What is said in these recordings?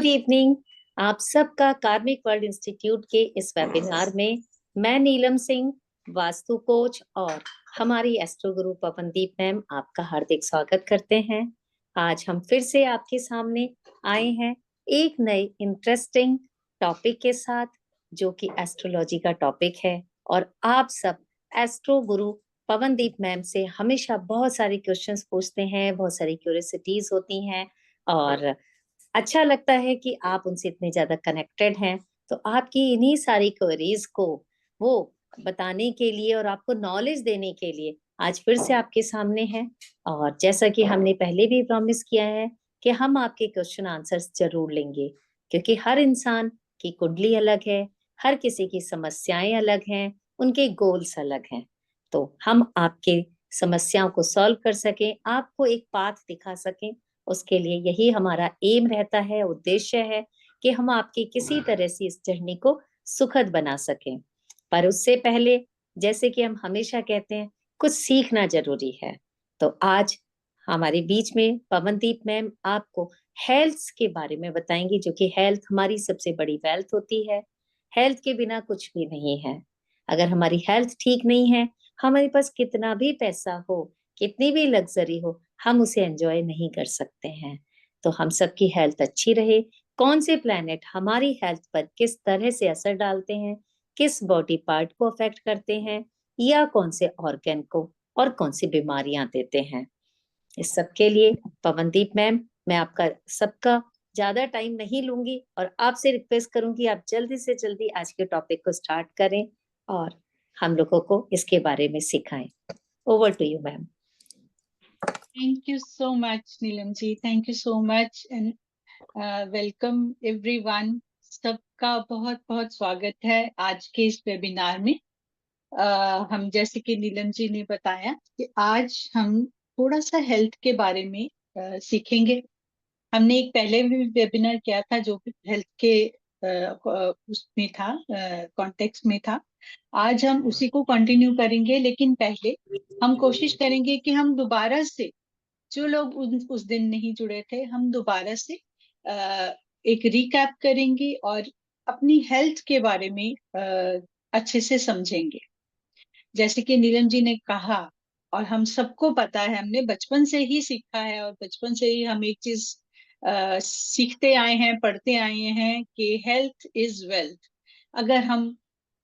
Good evening. आप सबका कार्मिक वर्ल्ड इंस्टीट्यूट के इस वेबिनार में मैं नीलम सिंह, वास्तु कोच और हमारी एस्ट्रो गुरु पवनदीप मैम आपका हार्दिक स्वागत करते हैं। आज हम फिर से आपके सामने आए हैं एक नए इंटरेस्टिंग टॉपिक के साथ, जो कि एस्ट्रोलॉजी का टॉपिक है। और आप सब एस्ट्रो गुरु पवनदीप मैम से हमेशा बहुत सारे क्वेश्चंस पूछते हैं, बहुत सारी क्यूरियोसिटीज होती हैं और अच्छा लगता है कि आप उनसे इतने ज्यादा कनेक्टेड हैं। तो आपकी इन्हीं सारी क्वेरीज को वो बताने के लिए और आपको नॉलेज देने के लिए आज फिर से आपके सामने हैं। और जैसा कि हमने पहले भी प्रॉमिस किया है कि हम आपके क्वेश्चन आंसर्स जरूर लेंगे, क्योंकि हर इंसान की कुंडली अलग है, हर किसी की समस्याएं अलग हैं, उनके गोल्स अलग हैं। तो हम आपके समस्याओं को सॉल्व कर सकें, आपको एक पाथ दिखा सकें, उसके लिए यही हमारा एम रहता है, उद्देश्य है कि हम आपकी किसी तरह से इस जर्नी को सुखद बना सकें। पर उससे पहले, जैसे कि हम हमेशा कहते हैं, कुछ सीखना जरूरी है। तो आज हमारे बीच में पवनदीप मैम आपको हेल्थ के बारे में बताएंगी, जो कि हेल्थ हमारी सबसे बड़ी वेल्थ होती है। हेल्थ के बिना कुछ भी नहीं है। अगर हमारी हेल्थ ठीक नहीं है, हमारे पास कितना भी पैसा हो, कितनी भी लग्जरी हो, हम उसे एंजॉय नहीं कर सकते हैं। तो हम सबकी हेल्थ अच्छी रहे। कौन से प्लैनेट हमारी हेल्थ पर किस तरह से असर डालते हैं, किस बॉडी पार्ट को अफेक्ट करते हैं, या कौन से ऑर्गन को और कौन सी बीमारियां देते हैं, इस सब के लिए पवनदीप मैम, मैं आपका सबका ज्यादा टाइम नहीं लूंगी और आपसे रिक्वेस्ट करूंगी आप जल्दी से जल्दी आज के टॉपिक को स्टार्ट करें और हम लोगों को इसके बारे में सिखाएं। Over to you ma'am. Thank you so much, Neelam ji. Thank you so much and welcome everyone. सबका बहुत बहुत स्वागत है आज के इस वेबिनार में। हम जैसे कि नीलम जी ने बताया कि आज हम थोड़ा सा हेल्थ के बारे में सीखेंगे। हमने एक पहले भी वेबिनार किया था जो हेल्थ के उसमें था, कॉन्टेक्स्ट में था। आज हम उसी को कंटिन्यू करेंगे, लेकिन पहले हम कोशिश करेंगे कि हम दोबारा से, जो लोग उस दिन नहीं जुड़े थे, हम दोबारा से एक रिकैप करेंगे और अपनी हेल्थ के बारे में अच्छे से समझेंगे। जैसे कि नीलम जी ने कहा और हम सबको पता है, हमने बचपन से ही सीखा है और बचपन से ही हम एक चीज सीखते आए हैं, पढ़ते आए हैं कि हेल्थ इज वेल्थ। अगर हम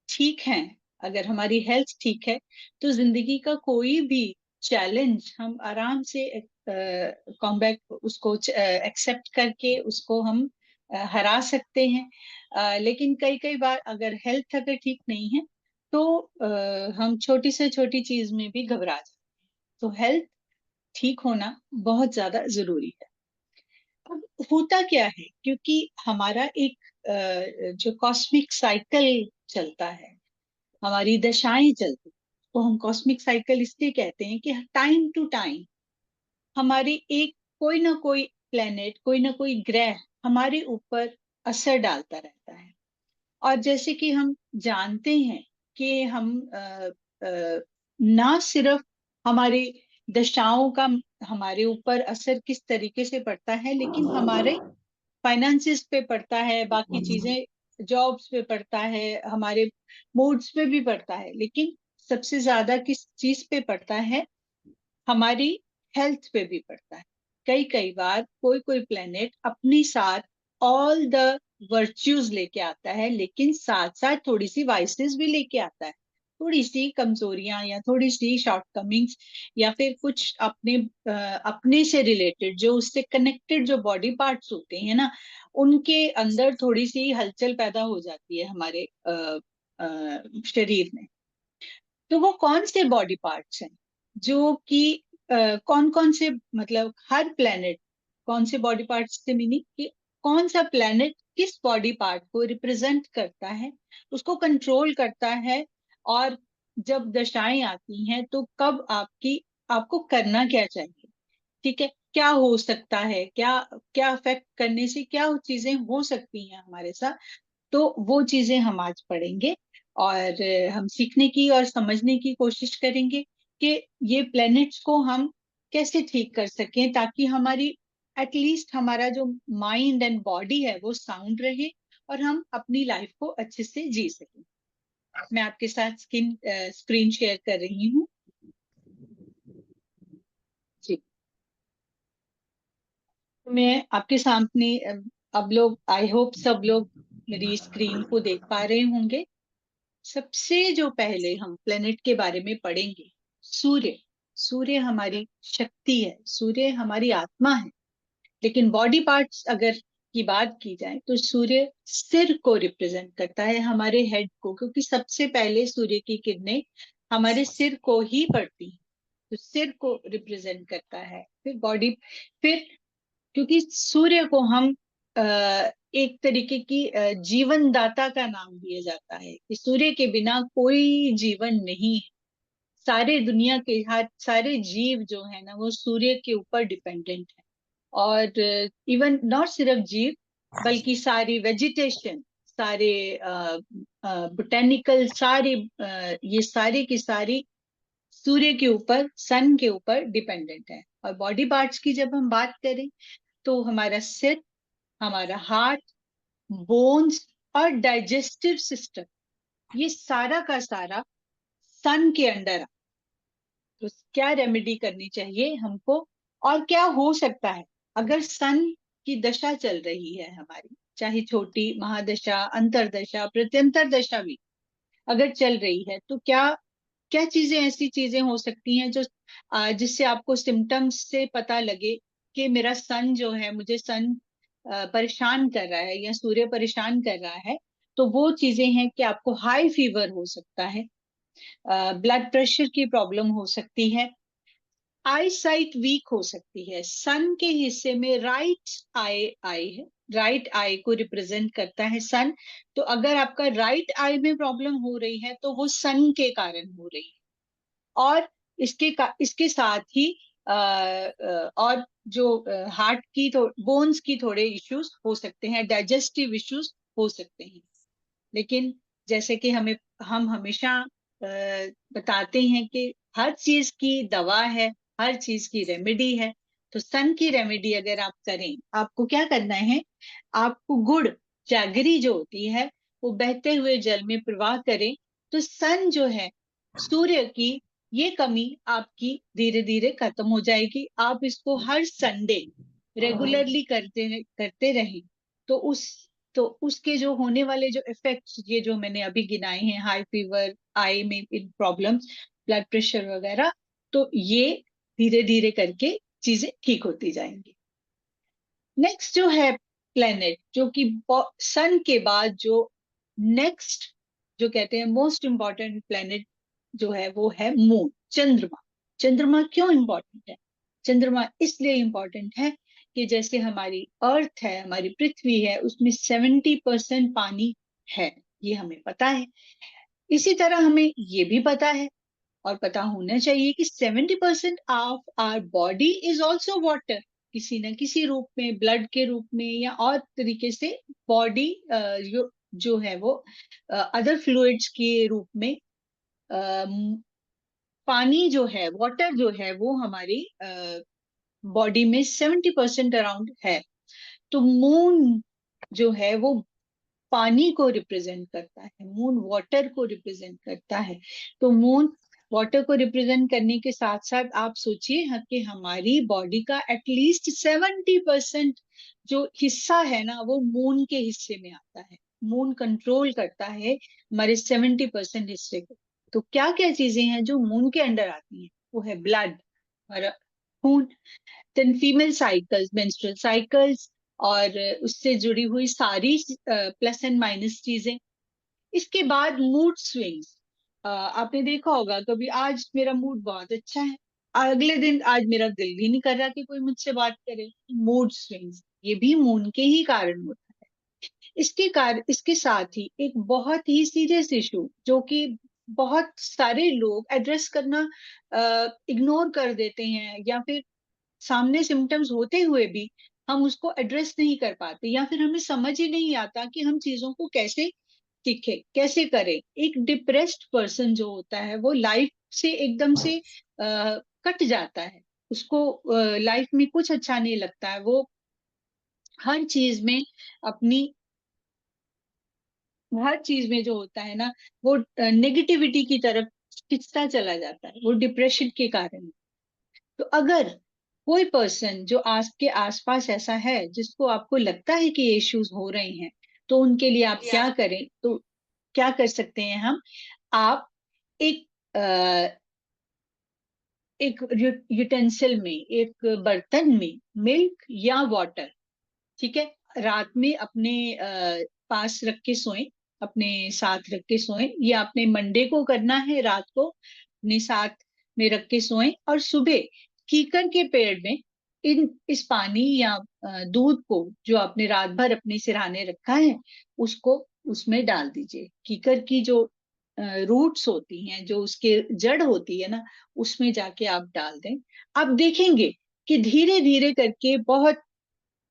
ठीक हैं, अगर हमारी हेल्थ ठीक है, तो जिंदगी का कोई भी चैलेंज हम आराम से कॉम्बैट उसको एक्सेप्ट करके उसको हम हरा सकते हैं। लेकिन कई कई बार अगर हेल्थ अगर ठीक नहीं है तो हम छोटी से छोटी चीज में भी घबरा जाते हैं। तो हेल्थ ठीक होना बहुत ज्यादा जरूरी है। अब होता क्या है, क्योंकि हमारा एक जो कॉस्मिक साइकिल चलता है, हमारी दशाएं चलती, तो हम कॉस्मिक साइकिल इसलिए कहते हैं कि टाइम टू टाइम हमारे एक कोई ना कोई प्लेनेट, कोई ना कोई ग्रह हमारे ऊपर असर डालता रहता है। और जैसे कि हम जानते हैं कि हम ना सिर्फ हमारी दशाओं का हमारे ऊपर असर किस तरीके से पड़ता है, लेकिन हमारे फाइनेंसिस पे पड़ता है, बाकी चीजें जॉब्स पे पड़ता है, हमारे मूड्स पे भी पड़ता है। लेकिन सबसे ज्यादा किस चीज पे पड़ता है, हमारी हेल्थ पे भी पड़ता है। कई कई बार कोई कोई प्लेनेट अपने साथ ऑल द वर्च्यूज लेके आता है, लेकिन साथ साथ थोड़ी सी वाइसेस भी लेके आता है, थोड़ी सी कमजोरियां या थोड़ी सी शॉर्टकमिंग्स, या फिर कुछ अपने से रिलेटेड, जो उससे कनेक्टेड जो बॉडी पार्ट्स होते हैं ना, उनके अंदर थोड़ी सी हलचल पैदा हो जाती है हमारे शरीर में। तो वो कौन से बॉडी पार्ट्स हैं जो कि कौन कौन से, मतलब हर प्लेनेट कौन से बॉडी पार्ट्स से, मीनिंग कि कौन सा प्लेनेट किस बॉडी पार्ट को रिप्रेजेंट करता है, उसको कंट्रोल करता है। और जब दशाएं आती हैं तो कब आपको करना क्या चाहिए, ठीक है, क्या हो सकता है, क्या क्या अफेक्ट करने से क्या चीजें हो सकती हैं हमारे साथ। तो वो चीजें हम आज पढ़ेंगे और हम सीखने की और समझने की कोशिश करेंगे कि ये प्लैनेट्स को हम कैसे ठीक कर सकें, ताकि हमारी एटलीस्ट हमारा जो माइंड एंड बॉडी है वो साउंड रहे और हम अपनी लाइफ को अच्छे से जी सकें। मैं आपके साथ स्क्रीन शेयर कर रही हूँ जी। मैं आपके सामने अब लोग, आई होप सब लोग मेरी स्क्रीन को देख पा रहे होंगे। सबसे जो पहले हम प्लेनेट के बारे में पढ़ेंगे, सूर्य। सूर्य हमारी शक्ति है, सूर्य हमारी आत्मा है। लेकिन बॉडी पार्ट्स अगर की बात की जाए तो सूर्य सिर को रिप्रेजेंट करता है, हमारे हेड को, क्योंकि सबसे पहले सूर्य की किरणें हमारे सिर को ही पड़ती हैं, तो सिर को रिप्रेजेंट करता है। फिर बॉडी, फिर क्योंकि सूर्य को हम एक तरीके की जीवन दाता का नाम दिया जाता है कि सूर्य के बिना कोई जीवन नहीं है। सारे दुनिया के हर सारे जीव जो है ना वो सूर्य के ऊपर डिपेंडेंट है। और इवन नॉट सिर्फ जीव बल्कि सारी वेजिटेशन, सारे बोटेनिकल, सारे ये सारी की सारी सूर्य के ऊपर, सन के ऊपर डिपेंडेंट है। और बॉडी पार्ट्स की जब हम बात करें तो हमारा सिर, हमारा हार्ट, बोन्स और डाइजेस्टिव सिस्टम, ये सारा का सारा सन के अंडर। तो क्या रेमेडी करनी चाहिए हमको और क्या हो सकता है अगर सन की दशा चल रही है हमारी, चाहे छोटी महादशा, अंतरदशा, प्रत्यंतर दशा भी अगर चल रही है, तो क्या क्या चीजें, ऐसी चीजें हो सकती हैं जो जिससे आपको सिम्टम्स से पता लगे कि मेरा सन जो है, मुझे सन परेशान कर रहा है या सूर्य परेशान कर रहा है। तो वो चीजें हैं कि आपको हाई फीवर हो सकता है, ब्लड प्रेशर की प्रॉब्लम हो सकती है, आई साइट वीक हो सकती है। सन के हिस्से में राइट आई आई है, राइट आई को रिप्रेजेंट करता है सन। तो अगर आपका राइट आई में प्रॉब्लम हो रही है तो वो सन के कारण हो रही है। और इसके साथ ही और जो हार्ट की, तो बोन्स की थोड़े इश्यूज हो सकते हैं, डाइजेस्टिव इश्यूज हो सकते हैं। लेकिन जैसे कि हम हमेशा बताते हैं कि हर चीज की दवा है, हर चीज की रेमेडी है। तो सन की रेमेडी अगर आप करें, आपको क्या करना है, आपको गुड़, जैगरी जो होती है वो बहते हुए जल में प्रवाह करें। तो सन जो है, सूर्य की ये कमी आपकी धीरे धीरे खत्म हो जाएगी। आप इसको हर संडे रेगुलरली करते करते रहें तो उसके जो होने वाले जो इफेक्ट्स, ये जो मैंने अभी गिनाए हैं, हाई फीवर, आई में इन प्रॉब्लम्स, ब्लड प्रेशर वगैरह, तो ये धीरे धीरे करके चीजें ठीक होती जाएंगी। नेक्स्ट जो है प्लेनेट, जो कि सन के बाद जो नेक्स्ट, जो कहते हैं मोस्ट इंपॉर्टेंट प्लेनेट जो है, वो है मून, चंद्रमा। चंद्रमा क्यों इंपॉर्टेंट है? चंद्रमा इसलिए इंपॉर्टेंट है कि जैसे हमारी अर्थ है, हमारी पृथ्वी है, उसमें 70% पानी है, ये हमें पता है। इसी तरह हमें ये भी पता है और पता होना चाहिए कि 70% of our body is also water, किसी न किसी रूप में, ब्लड के रूप में या और तरीके से बॉडी जो है वो अदर फ्लूइड्स के रूप में, पानी जो है, वाटर जो है, वो हमारी बॉडी में 70% अराउंड है। तो मून जो है वो पानी को रिप्रेजेंट करता है, मून वाटर को रिप्रेजेंट करता है। तो मून वाटर को रिप्रेजेंट करने के साथ साथ आप सोचिए कि हमारी बॉडी का एटलीस्ट 70% जो हिस्सा है ना, वो मून के हिस्से में आता है। मून कंट्रोल करता है हमारे 70% हिस्से को। तो क्या क्या चीजें हैं जो मून के अंडर आती हैं? वो है ब्लड, हमारा खून, then female cycles, menstrual cycles, और उससे जुड़ी हुई सारी प्लस एंड माइनस चीजें। इसके बाद मूड स्विंग्स। आपने देखा होगा कभी, आज मेरा मूड बहुत अच्छा है, अगले दिन आज मेरा दिल ही नहीं कर रहा कि कोई मुझसे बात करे। मूड स्विंग्स ये भी मून के ही कारण होता है। इसके साथ ही एक बहुत ही सीरियस इशू जो कि बहुत सारे लोग एड्रेस करना इग्नोर कर देते हैं, या फिर सामने सिम्टम्स होते हुए भी हम उसको एड्रेस नहीं कर पाते, या फिर हमें समझ ही नहीं आता कि हम चीजों को कैसे सीखे, कैसे करें। एक डिप्रेस्ड पर्सन जो होता है वो लाइफ से एकदम से कट जाता है। उसको लाइफ में कुछ अच्छा नहीं लगता है, वो हर चीज में अपनी हर चीज में जो होता है ना, वो नेगेटिविटी की तरफ खिंचता चला जाता है, वो डिप्रेशन के कारण। तो अगर कोई पर्सन जो आपके आसपास ऐसा है जिसको आपको लगता है कि ये इश्यूज हो रहे हैं, तो उनके लिए आप क्या करें? तो क्या कर सकते हैं हम? आप एक एक यूटेंसिल में, एक बर्तन में मिल्क या वाटर, ठीक है, रात में अपने पास रख के सोएं, अपने साथ रख के सोएं। ये आपने मंडे को करना है, रात को अपने साथ में रख के सोएं, और सुबह कीकर के पेड़ में इस पानी या दूध को जो आपने रात भर अपने सिरहाने रखा है, उसको उसमें डाल दीजिए। कीकर की जो रूट्स होती हैं, जो उसके जड़ होती है ना, उसमें जाके आप डाल दें। आप देखेंगे कि धीरे धीरे करके बहुत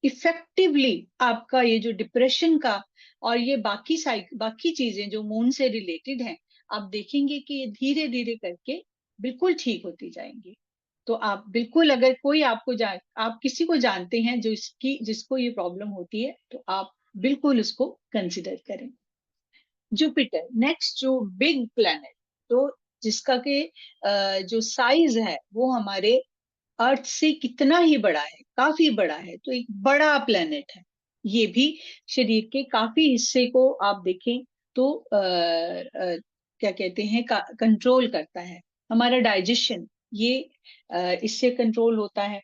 इफेक्टिवली आपका ये जो डिप्रेशन का और ये बाकी चीजें जो मून से रिलेटेड हैं, आप देखेंगे कि ये धीरे धीरे करके बिल्कुल ठीक होती जाएंगी। तो आप बिल्कुल, अगर कोई आप किसी को जानते हैं जिसको ये प्रॉब्लम होती है, तो आप बिल्कुल उसको कंसिडर करें। जुपिटर नेक्स्ट जो बिग प्लैनेट, तो जिसका के जो साइज है वो हमारे अर्थ से कितना ही बड़ा है, काफी बड़ा है, तो एक बड़ा प्लेनेट है। ये भी शरीर के काफी हिस्से को आप देखें तो क्या कहते हैं, कंट्रोल करता है। हमारा डाइजेशन, ये इससे कंट्रोल होता है।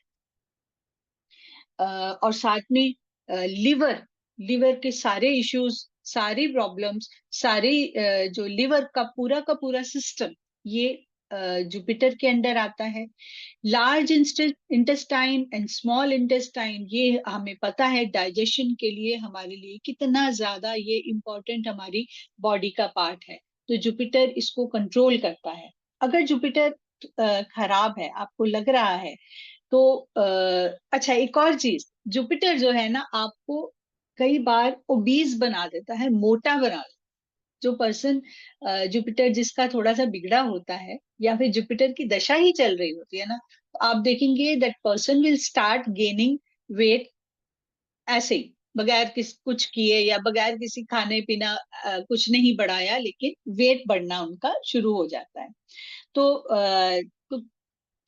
और साथ में लिवर, लिवर के सारे इश्यूज, सारी प्रॉब्लम्स, सारे जो लिवर का पूरा सिस्टम, ये जुपिटर के अंडर आता है। Large intestine and small intestine, ये हमें पता है डाइजेशन के लिए हमारे लिए कितना ज्यादा ये इम्पोर्टेंट हमारी बॉडी का पार्ट है। तो जुपिटर इसको कंट्रोल करता है। अगर जुपिटर खराब है, आपको लग रहा है, तो अच्छा, एक और चीज, जुपिटर जो है ना, आपको कई बार ओबीज बना देता है, मोटा बना देता है। जो पर्सन जुपिटर जिसका थोड़ा सा बिगड़ा होता है, या फिर जुपिटर की दशा ही चल रही होती है ना, तो आप देखेंगे that person will start gaining weight ऐसे ही, बगैर कुछ किए या बगैर किसी खाने पीना, कुछ नहीं बढ़ाया, लेकिन वेट बढ़ना उनका शुरू हो जाता है। तो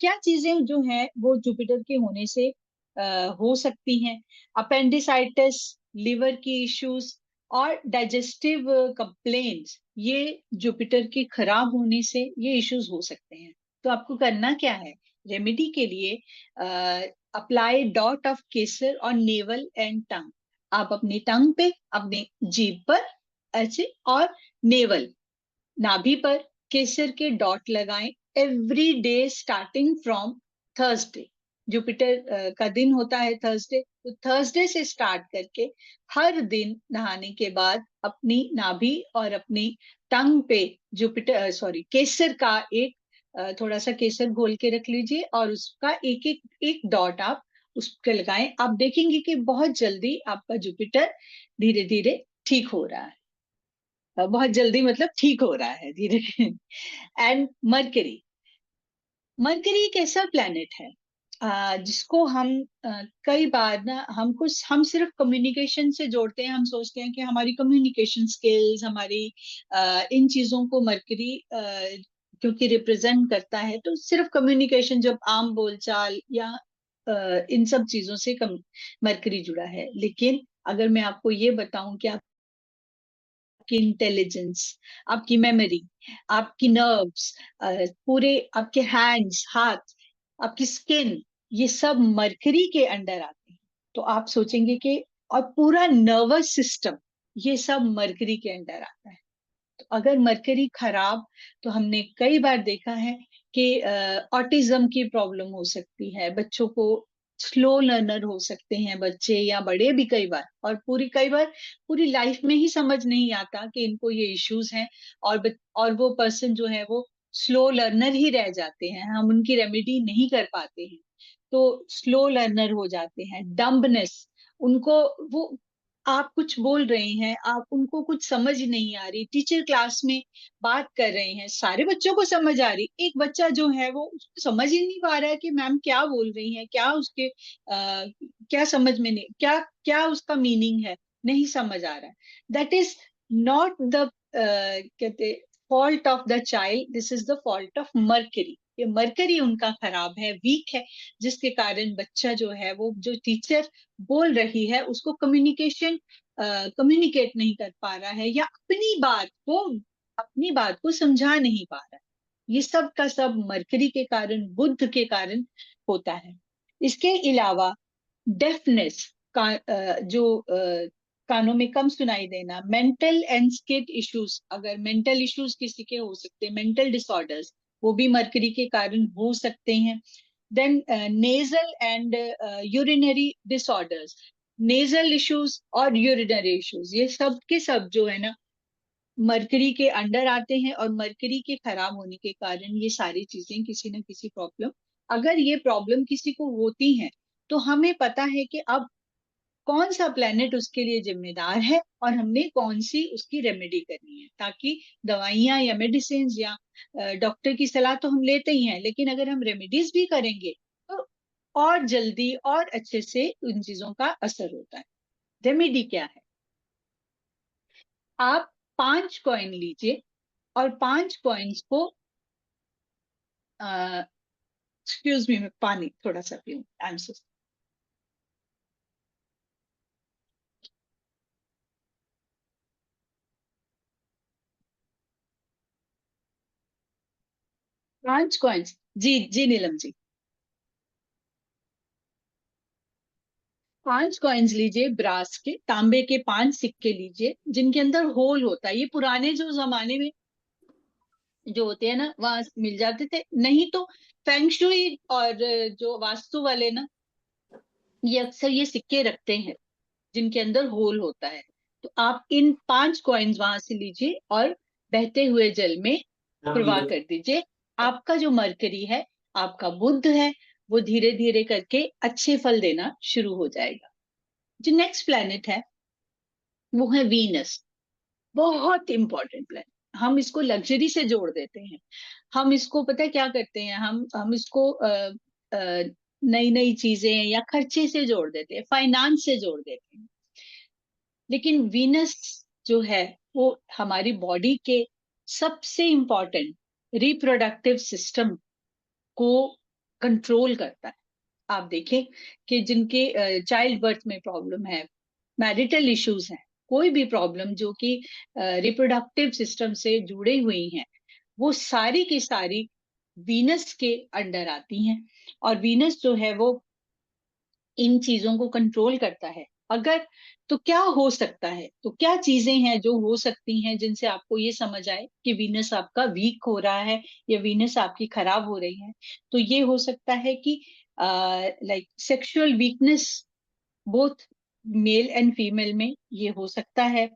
क्या चीजें जो हैं वो जुपिटर के होने से हो सकती हैं? अपेंडिसाइटिस, लिवर की इश्यूज और डाइजेस्टिव कंप्लेंट्स, ये जुपिटर के खराब होने से ये इश्यूज हो सकते हैं। तो आपको करना क्या है? रेमेडी के लिए अप्लाई डॉट ऑफ केसर और नेवल एंड टंग। आप अपनी टंग पे, अपने जीभ पर ऐसे, और नेवल, नाभि पर केसर के डॉट लगाएं every day starting from Thursday. Jupiter का दिन होता है थर्सडे, तो थर्सडे से स्टार्ट करके हर दिन नहाने के बाद अपनी नाभि और अपनी टंग पे जुपिटर सॉरी केसर का एक थोड़ा सा केसर घोल के रख लीजिए, और उसका एक एक एक डॉट आप उस पे लगाएं। आप देखेंगे कि बहुत जल्दी आपका जुपिटर धीरे धीरे ठीक हो रहा है। बहुत जल्दी मतलब ठीक हो रहा है धीरे धीरे। एंड मरकरी, मरकरी एक ऐसा प्लैनेट है जिसको हम कई बार ना, हम सिर्फ कम्युनिकेशन से जोड़ते हैं। हम सोचते हैं कि हमारी कम्युनिकेशन स्किल्स, हमारी इन चीजों को मरकरी क्योंकि रिप्रेजेंट करता है, तो सिर्फ कम्युनिकेशन, जब आम बोलचाल या इन सब चीजों से मरकरी जुड़ा है। लेकिन अगर मैं आपको ये बताऊं कि आपकी इंटेलिजेंस, आपकी मेमोरी, आपकी नर्व्स, पूरे आपके हैंड्स, हाथ, आपकी स्किन, ये सब मरकरी के अंडर आते हैं। तो आप सोचेंगे कि, और पूरा नर्वस सिस्टम, ये सब मरकरी के अंडर आता है। तो अगर मरकरी खराब, तो हमने कई बार देखा है कि ऑटिज्म की प्रॉब्लम हो सकती है बच्चों को, स्लो लर्नर हो सकते हैं बच्चे या बड़े भी कई बार, और कई बार पूरी लाइफ में ही समझ नहीं आता कि इनको ये इश्यूज हैं, और वो पर्सन जो है वो स्लो लर्नर ही रह जाते हैं, हम उनकी रेमेडी नहीं कर पाते हैं। तो स्लो लर्नर हो जाते हैं, डम्बनेस, उनको वो आप कुछ बोल रहे हैं, आप उनको कुछ समझ नहीं आ रही, टीचर क्लास में बात कर रहे हैं, सारे बच्चों को समझ आ रही, एक बच्चा जो है वो उसको समझ ही नहीं पा रहा है कि मैम क्या बोल रही हैं, क्या उसके क्या समझ में नहीं, क्या क्या उसका मीनिंग है, नहीं समझ आ रहा है। दैट इज नॉट द कहते fault of the child, this is the fault of mercury. ये मर्करी उनका खराब है, वीक है, जिसके कारण बच्चा जो है वो जो टीचर बोल रही है उसको कम्युनिकेट नहीं कर पा रहा है, या अपनी बात को समझा नहीं पा रहा है। ये सब का सब मरकरी के कारण, बुध के कारण होता है। इसके अलावा डेफनेस का कानों में कम सुनाई देना, मेंटल एंड स्किन इश्यूज, अगर मेंटल इश्यूज किसी के हो सकते हैं, मेंटल डिसऑर्डर्स, वो भी मरकरी के कारण हो सकते हैं। Then nasal and urinary disorders, nasal issues और यूरिनरी इश्यूज, ये सब के सब जो है ना मरकरी के अंडर आते हैं, और मरकरी के खराब होने के कारण ये सारी चीजें किसी न किसी प्रॉब्लम, अगर ये प्रॉब्लम किसी को होती है तो हमें पता है कि अब कौन सा प्लेनेट उसके लिए जिम्मेदार है और हमने कौन सी उसकी रेमेडी करनी है, ताकि दवाइयां या मेडिसिन या डॉक्टर की सलाह तो हम लेते ही हैं, लेकिन अगर हम रेमेडीज भी करेंगे तो और जल्दी और अच्छे से उन चीजों का असर होता है। रेमेडी क्या है? आप 5 कॉइन लीजिए और 5 कॉइन्स को, एक्सक्यूज मी, मैं पानी थोड़ा सा पीऊं, आई एम सो। 5 कॉइन्स, जी जी नीलम जी। 5 कॉइन्स लीजिए, ब्रास के, तांबे के 5 सिक्के लीजिए जिनके अंदर होल होता है। ये पुराने जो जमाने में जो होते हैं ना वहां मिल जाते थे, नहीं तो फेंगशुई और जो वास्तु वाले ना ये अक्सर ये सिक्के रखते हैं जिनके अंदर होल होता है। तो आप इन 5 कॉइन्स वहां से लीजिए और बहते हुए जल में प्रवाह कर दीजिए। आपका जो मरकरी है, आपका बुध है, वो धीरे धीरे करके अच्छे फल देना शुरू हो जाएगा। जो नेक्स्ट प्लेनेट है वो है वीनस। बहुत इंपॉर्टेंट प्लेनेट, हम इसको लग्जरी से जोड़ देते हैं। हम इसको पता है क्या करते हैं, हम इसको नई नई चीजें या खर्चे से जोड़ देते हैं, फाइनेंस से जोड़ देते हैं। लेकिन वीनस जो है वो हमारी बॉडी के सबसे इंपॉर्टेंट रिप्रोडक्टिव सिस्टम को कंट्रोल करता है। आप देखें कि जिनके चाइल्ड बर्थ में प्रॉब्लम है, मैरिटल इश्यूज हैं, कोई भी प्रॉब्लम जो कि रिप्रोडक्टिव सिस्टम से जुड़े हुई हैं, वो सारी की सारी वीनस के अंडर आती हैं। और वीनस जो है वो इन चीजों को कंट्रोल करता है। अगर तो क्या हो सकता है, तो क्या चीजें हैं जो हो सकती हैं जिनसे आपको ये समझ आए कि वीनस आपका वीक हो रहा है या वीनस आपकी खराब हो रही है? तो ये हो सकता है कि like sexual weakness, both male and female में ये हो सकता है।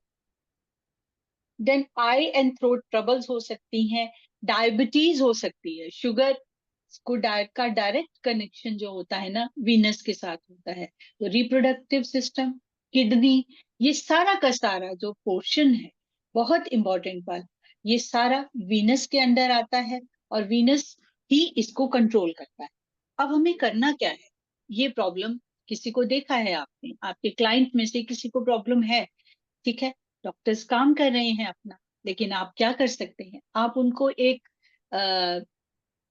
Then eye and throat troubles हो सकती हैं, डायबिटीज हो सकती है, शुगर को डाइट का डायरेक्ट कनेक्शन जो होता है ना वीनस के साथ होता है। तो रिप्रोडक्टिव सिस्टम, किडनी, ये सारा का सारा जो पोर्शन है, बहुत इंपॉर्टेंट बात, ये सारा वीनस के अंडर आता है और वीनस ही इसको कंट्रोल करता है। अब हमें करना क्या है? ये प्रॉब्लम किसी को देखा है आपने, आपके क्लाइंट में से किसी को प्रॉब्लम है, ठीक है, डॉक्टर्स काम कर रहे हैं अपना, लेकिन आप क्या कर सकते हैं, आप उनको एक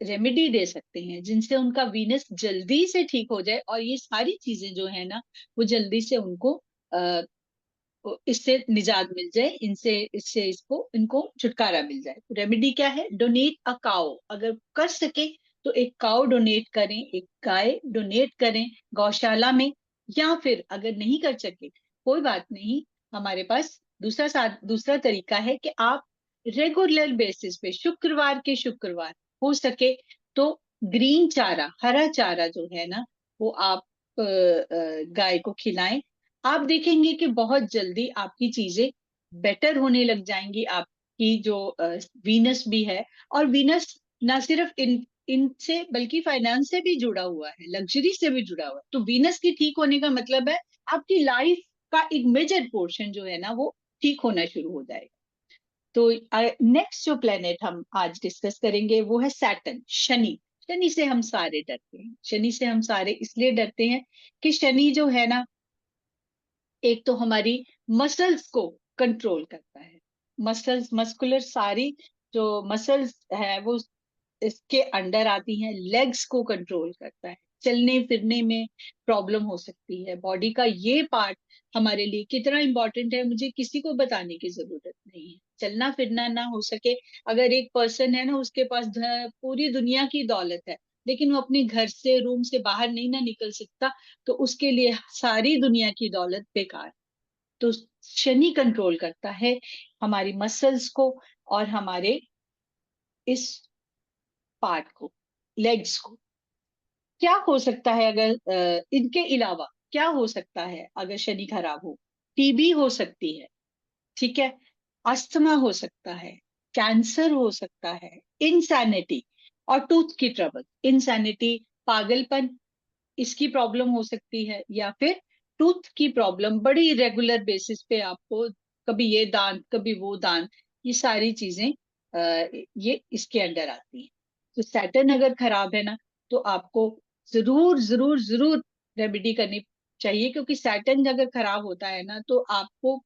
रेमेडी दे सकते हैं जिनसे उनका वीनस जल्दी से ठीक हो जाए और ये सारी चीजें जो है ना वो जल्दी से उनको अ, इससे निजात मिल जाए, इनसे इससे इसको इनको छुटकारा मिल जाए। रेमेडी क्या है? डोनेट अ काउ, अगर कर सके तो एक काउ डोनेट करें, एक गाय डोनेट करें गौशाला में, या फिर अगर नहीं कर सके कोई बात नहीं, हमारे पास दूसरा तरीका है कि आप रेगुलर बेसिस पे शुक्रवार के शुक्रवार हो सके तो ग्रीन चारा, हरा चारा जो है ना वो आप गाय को खिलाएं। आप देखेंगे कि बहुत जल्दी आपकी चीजें बेटर होने लग जाएंगी। आपकी जो वीनस भी है, और वीनस ना सिर्फ इनसे बल्कि फाइनेंस से भी जुड़ा हुआ है, लग्जरी से भी जुड़ा हुआ है। तो वीनस की ठीक होने का मतलब है आपकी लाइफ का एक मेजर पोर्शन जो है ना वो ठीक होना शुरू हो जाएगा। तो नेक्स्ट जो प्लेनेट हम आज डिस्कस करेंगे वो है सैटर्न, शनि। शनि से हम सारे डरते हैं। शनि से हम सारे इसलिए डरते हैं कि शनि जो है ना, एक तो हमारी मसल्स को कंट्रोल करता है। मसल्स, मस्कुलर सारी जो मसल्स है वो इसके अंडर आती हैं। लेग्स को कंट्रोल करता है। चलने फिरने में प्रॉब्लम हो सकती है। बॉडी का ये पार्ट हमारे लिए कितना इंपॉर्टेंट है मुझे किसी को बताने की जरूरत नहीं है। चलना फिरना ना हो सके, अगर एक पर्सन है ना उसके पास पूरी दुनिया की दौलत है लेकिन वो अपने घर से, रूम से बाहर नहीं ना निकल सकता, तो उसके लिए सारी दुनिया की दौलत बेकार। तो शनि कंट्रोल करता है हमारी मसल्स को और हमारे इस पार्ट को, लेग्स को। क्या हो सकता है अगर इनके अलावा क्या हो सकता है अगर शनि खराब हो? टीबी हो सकती है, ठीक है, अस्थमा हो सकता है, कैंसर हो सकता है, इंसैनिटी और टूथ की ट्रबल। इंसैनिटी, पागलपन, इसकी प्रॉब्लम हो सकती है, या फिर टूथ की प्रॉब्लम बड़ी रेगुलर बेसिस पे आपको, कभी ये दांत कभी वो दांत, ये सारी चीजें ये इसके अंडर आती हैं। तो सैटर्न अगर खराब है ना, तो आपको जरूर जरूर जरूर रेमेडी करनी चाहिए, क्योंकि सैटर्न अगर खराब होता है ना तो आपको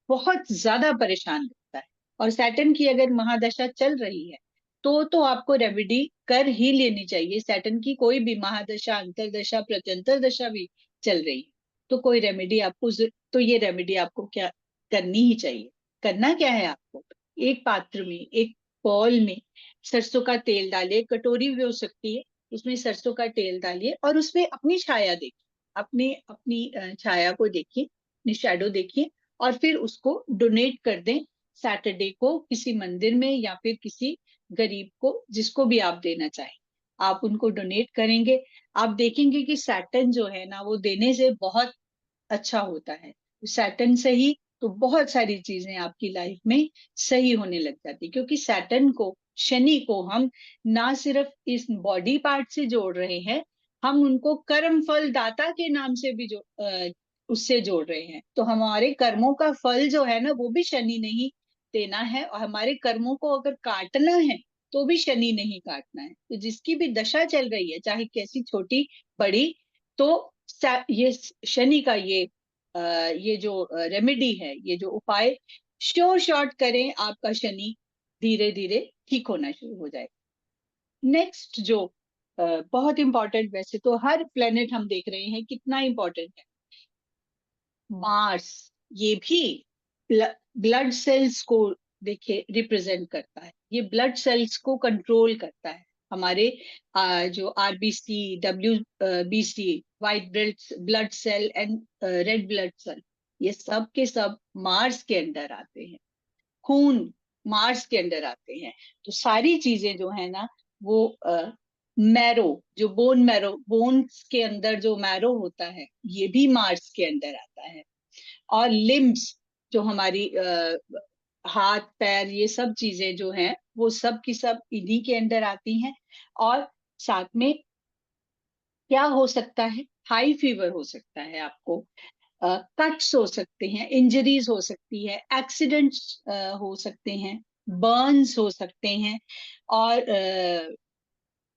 बहुत ज्यादा परेशान करता है। और सैटर्न की अगर महादशा चल रही है तो आपको रेमेडी कर ही लेनी चाहिए। सैटर्न की कोई भी महादशा, अंतरदशा, प्रत्यंतर दशा भी चल रही है तो कोई रेमेडी आपको तो ये रेमेडी आपको क्या करनी ही चाहिए। करना क्या है आपको, एक पात्र में, एक बॉल में सरसों का तेल डालिए, कटोरी भी हो सकती है, उसमें सरसों का तेल डालिए और उसमें अपनी छाया देखिए, अपने अपनी छाया को देखिए, अपनी शैडो देखिए, और फिर उसको डोनेट कर दें सैटरडे को किसी मंदिर में या फिर किसी गरीब को, जिसको भी आप देना चाहें आप उनको डोनेट करेंगे। आप देखेंगे कि सैटर्न जो है ना वो देने से बहुत अच्छा होता है। सैटर्न से ही तो बहुत सारी चीजें आपकी लाइफ में सही होने लग जाती, क्योंकि सैटर्न को, शनि को हम ना सिर्फ इस बॉडी पार्ट से जोड़ रहे हैं, हम उनको कर्म फल दाता के नाम से भी उससे जोड़ रहे हैं। तो हमारे कर्मों का फल जो है ना वो भी शनि ने ही देना है, और हमारे कर्मों को अगर काटना है तो भी शनि नहीं काटना है। तो जिसकी भी दशा चल रही है, चाहे कैसी छोटी बड़ी, तो ये शनि का ये जो रेमेडी है, ये जो उपाय श्योर शॉर्ट करें, आपका शनि धीरे धीरे ठीक होना शुरू हो जाएगा। नेक्स्ट जो बहुत इंपॉर्टेंट, वैसे तो हर प्लेनेट हम देख रहे हैं कितना इंपॉर्टेंट है, मार्स। ये भी ब्लड सेल्स को देखिए रिप्रेजेंट करता है। ये ब्लड सेल्स को कंट्रोल करता है। हमारे जो RBC, WBC, white blood cell and red blood cell, ये सब के सब मार्स के अंदर आते हैं। खून मार्स के अंदर आते हैं। तो सारी चीजें जो है ना वो मैरो, जो बोन मैरो, बोन्स के अंदर जो मैरो होता है ये भी मार्स के अंदर आता है। और लिम्स, जो हमारी हाथ पैर, ये सब चीजें जो हैं वो सब की सब इन्हीं के अंदर आती हैं। और साथ में क्या हो सकता है, हाई फीवर हो सकता है आपको, कट्स हो सकते हैं, इंजरीज हो सकती है, एक्सीडेंट्स हो सकते हैं, बर्न्स हो सकते हैं। और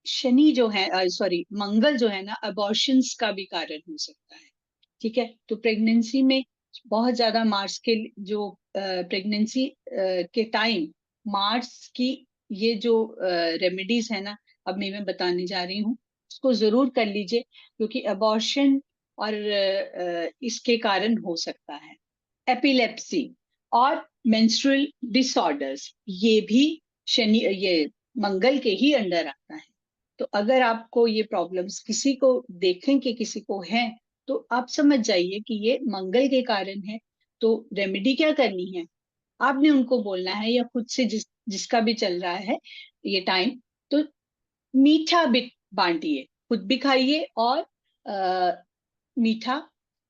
शनि जो है, सॉरी, मंगल जो है ना, अबॉर्शंस का भी कारण हो सकता है। ठीक है, तो प्रेगनेंसी में बहुत ज्यादा मार्स के जो प्रेगनेंसी के टाइम मार्स की ये जो रेमेडीज है ना, अब मैं बताने जा रही हूँ, उसको जरूर कर लीजिए, क्योंकि अबॉर्शन और इसके कारण हो सकता है। एपिलेप्सी और मेंस्ट्रुअल डिसऑर्डर्स, ये भी शनि, ये मंगल के ही अंडर आता है। तो अगर आपको ये प्रॉब्लम्स किसी को देखें कि किसी को है, तो आप समझ जाइए कि ये मंगल के कारण है। तो रेमेडी क्या करनी है, आपने उनको बोलना है, या खुद से जिसका भी चल रहा है ये टाइम, तो मीठा भी बांटिए, खुद भी खाइए और मीठा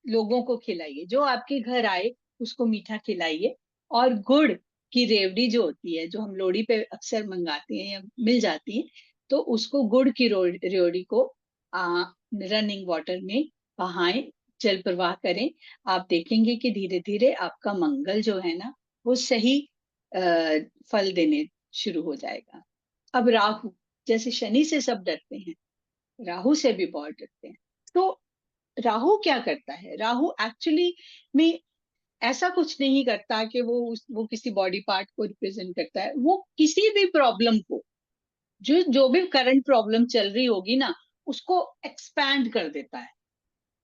लोगों को खिलाइए। जो आपके घर आए उसको मीठा खिलाइए। और गुड़ की रेवड़ी जो होती है, जो हम लोहड़ी पे अक्सर मंगाते हैं या मिल जाती है, तो उसको गुड़ की रेवड़ी को रनिंग वाटर में बहाएं, जल प्रवाह करें, आप देखेंगे कि धीरे धीरे आपका मंगल जो है ना वो सही फल देने शुरू हो जाएगा। अब राहु, जैसे शनि से सब डरते हैं, राहु से भी बहुत डरते हैं। तो राहु क्या करता है? राहु एक्चुअली में ऐसा कुछ नहीं करता कि वो किसी बॉडी पार्ट को रिप्रेजेंट करता है। वो किसी भी प्रॉब्लम को, जो जो भी करंट प्रॉब्लम चल रही होगी ना, उसको एक्सपैंड कर देता है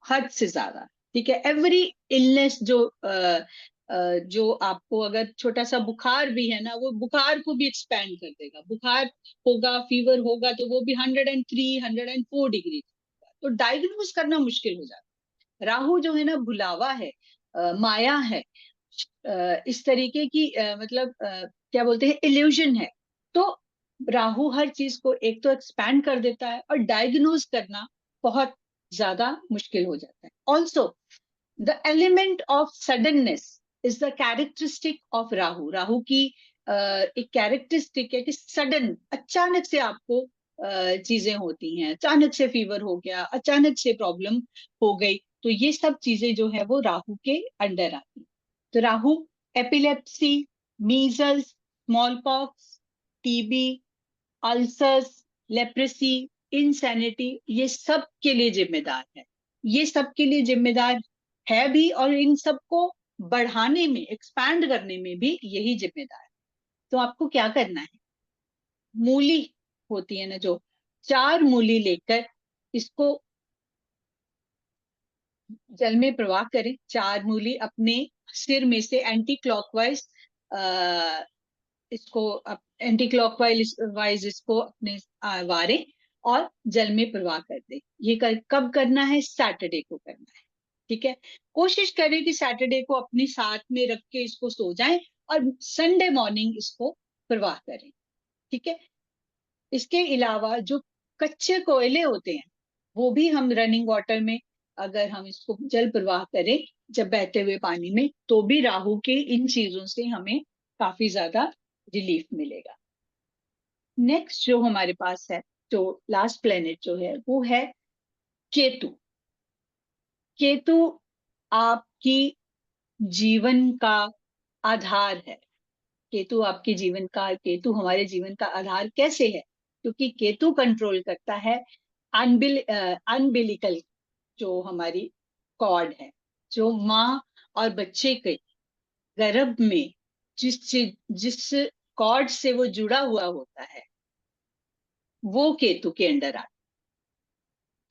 हद से ज्यादा। ठीक है, एवरी इलनेस जो आपको अगर छोटा सा बुखार भी है ना, वो बुखार को भी एक्सपैंड कर देगा। बुखार होगा, फीवर होगा, तो वो भी 103 104 डिग्री, तो डायग्नोज करना मुश्किल हो जाता है। राहु जो है ना भुलावा है, माया है, इस तरीके की मतलब क्या बोलते हैं, इल्यूजन है। तो राहु हर चीज को एक तो एक्सपैंड कर देता है और डायग्नोज करना बहुत ज्यादा मुश्किल हो जाता है। Also the element of suddenness is the characteristic of Rahu. Rahu की एक कैरेक्टरिस्टिक है कि सडन, अचानक से आपको चीजें होती हैं, अचानक से फीवर हो गया, अचानक से प्रॉब्लम हो गई, तो ये सब चीजें जो है वो राहु के अंडर आती हैं। तो Rahu epilepsy, measles, small pox, TB, ulcers, leprosy, insanity, ये सब के लिए जिम्मेदार है। ये सब के लिए जिम्मेदार है भी, और इन सबको बढ़ाने में, एक्सपैंड करने में भी यही जिम्मेदार है। तो आपको क्या करना है? मूली होती है ना, जो 4 मूली लेकर इसको जल में प्रवाह करें। 4 मूली अपने सिर में से एंटी क्लॉकवाइज, इसको एंटी क्लॉकवाइज वाइज इसको अपने वारें और जल में प्रवाह कर दे। ये कब करना है? सैटरडे को करना है। ठीक है, कोशिश करें कि सैटरडे को अपने साथ में रख के इसको सो जाएं और संडे मॉर्निंग इसको प्रवाह करें। ठीक है, इसके अलावा जो कच्चे कोयले होते हैं, वो भी हम रनिंग वाटर में अगर हम इसको जल प्रवाह करें, जब बहते हुए पानी में, तो भी राहु के इन चीजों से हमें काफी ज्यादा रिलीफ मिलेगा। नेक्स्ट जो हमारे पास है, जो लास्ट प्लेनेट जो है वो है केतु। केतु आपकी जीवन का आधार है। केतु आपके जीवन का, केतु हमारे जीवन का आधार कैसे है? क्योंकि केतु कंट्रोल करता है अनबिलिकल, जो हमारी कॉर्ड है, जो माँ और बच्चे के गर्भ में जिस कॉर्ड से वो जुड़ा हुआ होता है, वो केतु के अंडर आता है।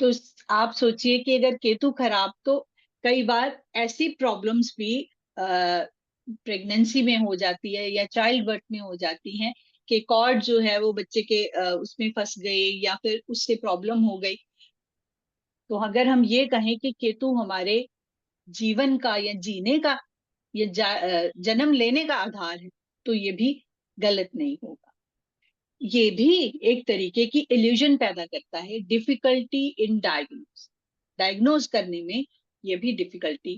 तो आप सोचिए कि अगर केतु खराब, तो कई बार ऐसी प्रॉब्लम्स भी प्रेगनेंसी में हो जाती है या चाइल्ड बर्थ में हो जाती हैं कि कॉर्ड जो है वो बच्चे के उसमें फंस गए या फिर उससे प्रॉब्लम हो गई। तो अगर हम ये कहें कि केतु हमारे जीवन का या जीने का या जन्म लेने का आधार है, तो ये भी गलत नहीं होगा। ये भी एक तरीके की इल्यूजन पैदा करता है, डिफिकल्टी इन डायग्नोज करने में ये भी डिफिकल्टी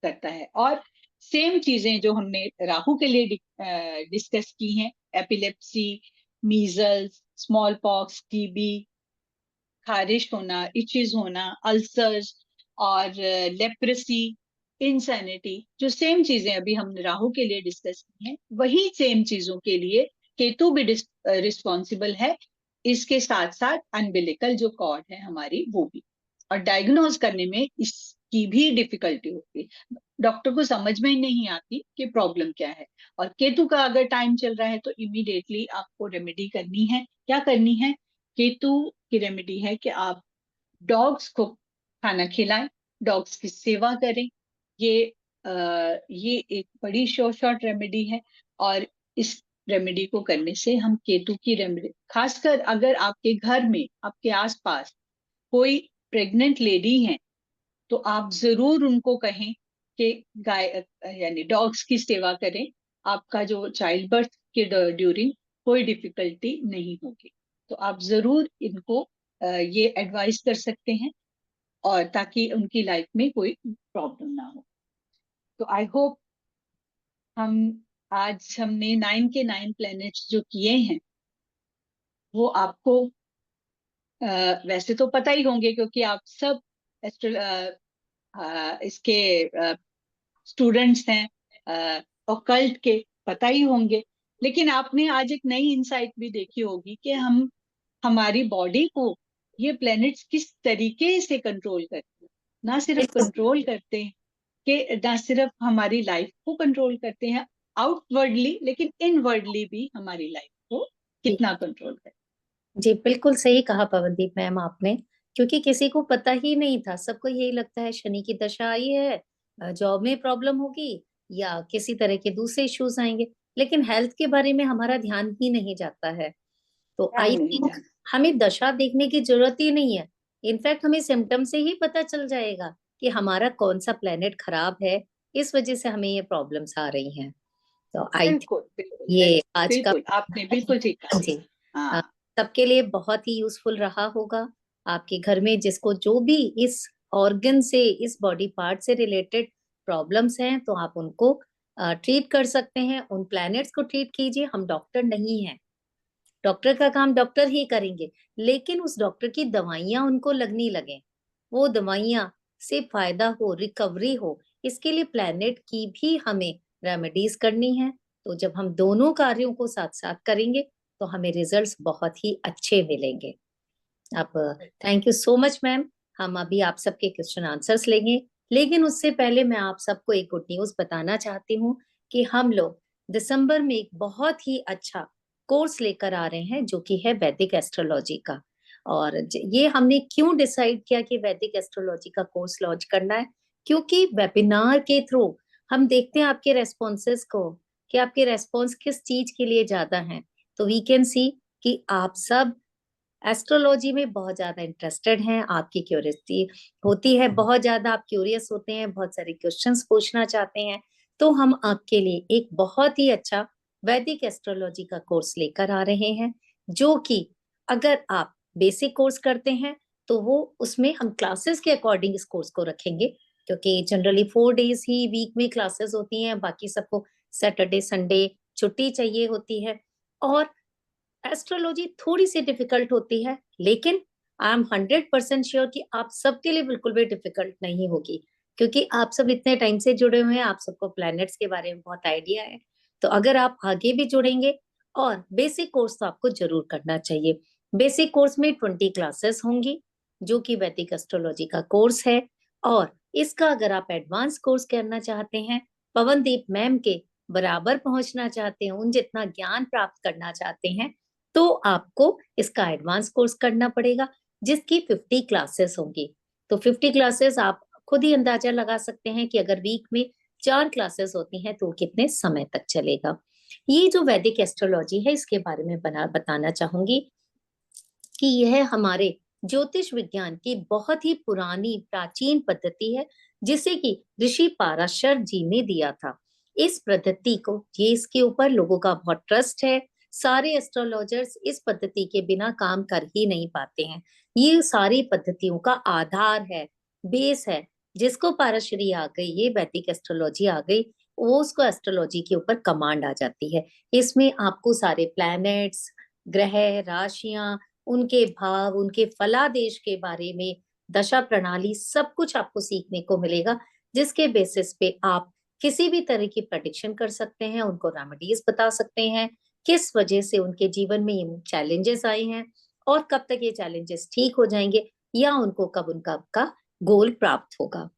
करता है। और सेम चीजें जो हमने राहु के लिए डिस्कस की हैं, epilepsy, measles, small pox, TB, खारिश होना, इचेस होना, अल्सर्स और लेप्रेसी, इंसैनिटी, जो सेम चीजें अभी हमने राहु के लिए डिस्कस की हैं, वही सेम चीजों के लिए केतु भी रिस्पॉन्सिबल है। इसके साथ साथ अनबिलिकल जो कॉर्ड है हमारी, वो भी। और डायग्नोज करने में इसकी भी डिफिकल्टी होती है, डॉक्टर को समझ में ही नहीं आती कि प्रॉब्लम क्या है। और केतु का अगर टाइम चल रहा है तो इमीडिएटली आपको रेमेडी करनी है। क्या करनी है? केतु की रेमेडी है कि आप डॉग्स को खाना खिलाएं, डॉग्स की सेवा करें। ये ये एक बड़ी शॉर्ट रेमेडी है। और इस रेमेडी को करने से हम केतु की रेमेडी, खासकर अगर आपके घर में, आपके आसपास कोई प्रेग्नेंट लेडी है, तो आप जरूर उनको कहें कि गाय यानी डॉग्स की सेवा करें। आपका जो चाइल्ड बर्थ के ड्यूरिंग कोई डिफिकल्टी नहीं होगी। तो आप जरूर इनको ये एडवाइस कर सकते हैं, और ताकि उनकी लाइफ में कोई प्रॉब्लम ना हो। तो आई होप हम आज हमने 9 के 9 प्लैनेट्स जो किए हैं वो आपको वैसे तो पता ही होंगे, क्योंकि आप सब इसके स्टूडेंट्स हैं ऑकल्ट के, पता ही होंगे। लेकिन आपने आज एक नई इंसाइट भी देखी होगी कि हम हमारी बॉडी को ये प्लैनेट्स किस तरीके से कंट्रोल करते हैं। ना सिर्फ कंट्रोल करते हैं, कि ना सिर्फ हमारी लाइफ को कंट्रोल करते हैं आउटवर्डली, लेकिन इनवर्डली भी हमारी लाइफ को कितना कंट्रोल करते हैं। जी बिल्कुल सही कहा पवनदीप मैम आपने, क्योंकि किसी को पता ही नहीं था। सबको यही लगता है शनि की दशा आई है, जॉब में प्रॉब्लम होगी या किसी तरह के दूसरे इश्यूज आएंगे, लेकिन हेल्थ के बारे में हमारा ध्यान ही नहीं जाता है। तो ध्यान आई नहीं थिंक जाता। हमें दशा देखने की जरूरत ही नहीं है। इनफैक्ट हमें सिम्टम से ही पता चल जाएगा कि हमारा कौन सा प्लेनेट खराब है, इस वजह से हमें ये प्रॉब्लम्स आ रही हैं। तो आई थिंक बिल्कुल बिल्कुल ये आज का बिल्कुल, आपने बिल्कुल ठीक कहा। जी अ, हाँ, सबके लिए बहुत ही यूजफुल रहा होगा। आपके घर में जिसको जो भी इस ऑर्गन से, इस बॉडी पार्ट से रिलेटेड प्रॉब्लम्स हैं, तो आप उनको ट्रीट कर सकते हैं। उन प्लैनेट्स को ट्रीट कीजिए। हम डॉक्टर नहीं हैं, डॉक्टर का काम डॉक्टर ही करेंगे, लेकिन उस डॉक्टर की दवाइयां उनको लगनी लगे, वो दवाइयां से फायदा हो, रिकवरी हो, इसके लिए प्लैनेट की भी हमें रेमेडीज करनी है। तो जब हम दोनों कार्यों को साथ साथ करेंगे तो हमें रिजल्ट्स बहुत ही अच्छे मिलेंगे। अब thank you so much ma'am. हम अभी आप सबके क्वेश्चन आंसर्स लेंगे, लेकिन उससे पहले मैं आप सबको एक गुड न्यूज बताना चाहती हूँ कि हम लोग दिसंबर में एक बहुत ही अच्छा कोर्स लेकर आ रहे हैं, जो कि है वैदिक एस्ट्रोलॉजी का। और ये हमने क्यों डिसाइड किया कि वैदिक एस्ट्रोलॉजी का कोर्स लॉन्च करना है, क्योंकि वेबिनार के थ्रू हम देखते हैं आपके रेस्पॉन्सेस को, कि आपके रेस्पॉन्स किस चीज के लिए ज्यादा हैं। तो वी कैन सी कि आप सब एस्ट्रोलॉजी में बहुत ज्यादा इंटरेस्टेड हैं, आपकी क्यूरियोसिटी होती है बहुत ज्यादा, आप क्यूरियस होते हैं, बहुत सारे क्वेश्चंस पूछना चाहते हैं। तो हम आपके लिए एक बहुत ही अच्छा वैदिक एस्ट्रोलॉजी का कोर्स लेकर आ रहे हैं, जो कि अगर आप बेसिक कोर्स करते हैं तो वो उसमें हम क्लासेस के अकॉर्डिंग इस कोर्स को रखेंगे, क्योंकि जनरली 4 डेज ही वीक में क्लासेस होती हैं, बाकी सबको सैटरडे संडे छुट्टी चाहिए होती है। और एस्ट्रोलॉजी थोड़ी सी डिफिकल्ट होती है, लेकिन आई एम 100% श्योर कि आप सबके लिए बिल्कुल भी डिफिकल्ट नहीं होगी, क्योंकि आप सब इतने टाइम से जुड़े हुए हैं, आप सबको प्लैनेट्स के बारे में बहुत आइडिया है। तो अगर आप आगे भी जुड़ेंगे, और बेसिक कोर्स तो आपको जरूर करना चाहिए। बेसिक कोर्स में 20 क्लासेस होंगी, जो कि वैदिक एस्ट्रोलॉजी का कोर्स है। और इसका अगर आप एडवांस कोर्स करना चाहते हैं, पवनदीप मैम के बराबर पहुंचना चाहते हैं, उन जितना ज्ञान प्राप्त करना चाहते हैं, तो आपको इसका एडवांस कोर्स करना पड़ेगा, जिसकी 50 क्लासेस होंगी। तो 50 क्लासेस आप खुद ही अंदाजा लगा सकते हैं कि अगर वीक में 4 क्लासेस होती हैं तो कितने समय तक चलेगा। ये जो वैदिक एस्ट्रोलॉजी है, इसके बारे में बताना चाहूंगी कि यह हमारे ज्योतिष विज्ञान की बहुत ही पुरानी प्राचीन पद्धति है, जिसे कि ऋषि पाराशर जी ने दिया था। इस पद्धति को, ये इसके ऊपर लोगों का बहुत ट्रस्ट है। सारे एस्ट्रोलॉजर्स इस पद्धति के बिना काम कर ही नहीं पाते हैं। ये सारी पद्धतियों का आधार है, बेस है। जिसको पाराशरी आ गई, ये वैदिक एस्ट्रोलॉजी आ गई, वो उसको एस्ट्रोलॉजी के ऊपर कमांड आ जाती है। इसमें आपको सारे प्लैनेट्स, ग्रह, राशियां, उनके भाव, उनके फलादेश के बारे में, दशा प्रणाली, सब कुछ आपको सीखने को मिलेगा, जिसके बेसिस पे आप किसी भी तरह की प्रेडिक्शन कर सकते हैं, उनको रेमेडीज बता सकते हैं, किस वजह से उनके जीवन में ये चैलेंजेस आए हैं, और कब तक ये चैलेंजेस ठीक हो जाएंगे, या उनको कब उनका आपका गोल प्राप्त होगा।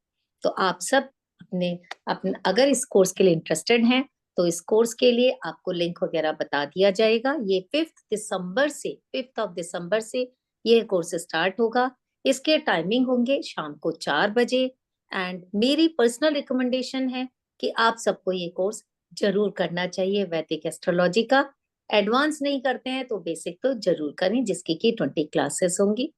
तो आप सब अपने अपने अगर इस कोर्स के लिए इंटरेस्टेड हैं, तो इस कोर्स के लिए आपको लिंक वगैरह बता दिया जाएगा। ये 5 दिसंबर से ये कोर्स स्टार्ट होगा। इसके टाइमिंग होंगे शाम को 4 बजे। एंड मेरी पर्सनल रिकमेंडेशन है कि आप सबको ये कोर्स जरूर करना चाहिए वैदिक एस्ट्रोलॉजी का। एडवांस नहीं करते हैं तो बेसिक तो जरूर करें, जिसकी की 20 क्लासेस होंगी।